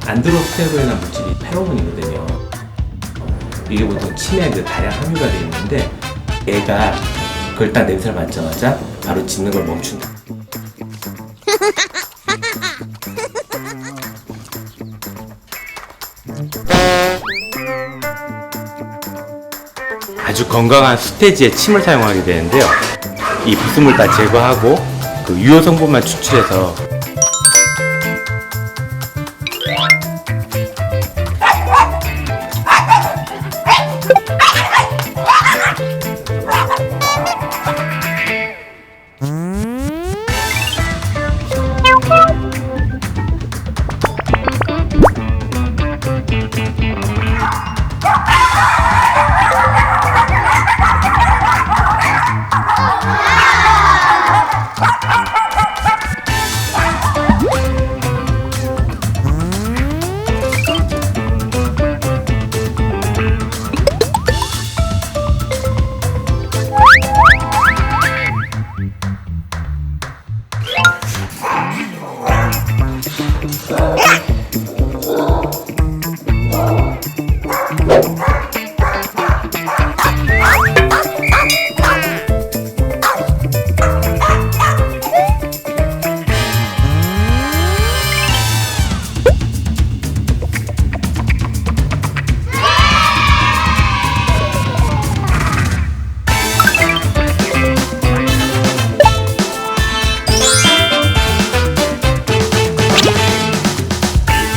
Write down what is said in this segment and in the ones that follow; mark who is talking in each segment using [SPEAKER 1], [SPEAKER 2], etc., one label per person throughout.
[SPEAKER 1] 안드로스테로이라는 물질이 페로몬이거든요. 이게 보통 침에 다량 함유가 되어 있는데 얘가 그걸 딱 냄새를 맡자마자 바로 짖는 걸 멈춘다. 아주 건강한 수태지에 침을 사용하게 되는데요. 이 불순물 다 제거하고 그 유효 성분만 추출해서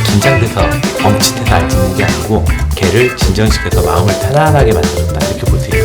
[SPEAKER 1] 긴장돼서 멈칫해서 앓는 게 아니고 걔를 진정시켜서 마음을 편안하게 만들었다 이렇게 볼 수 있습니다.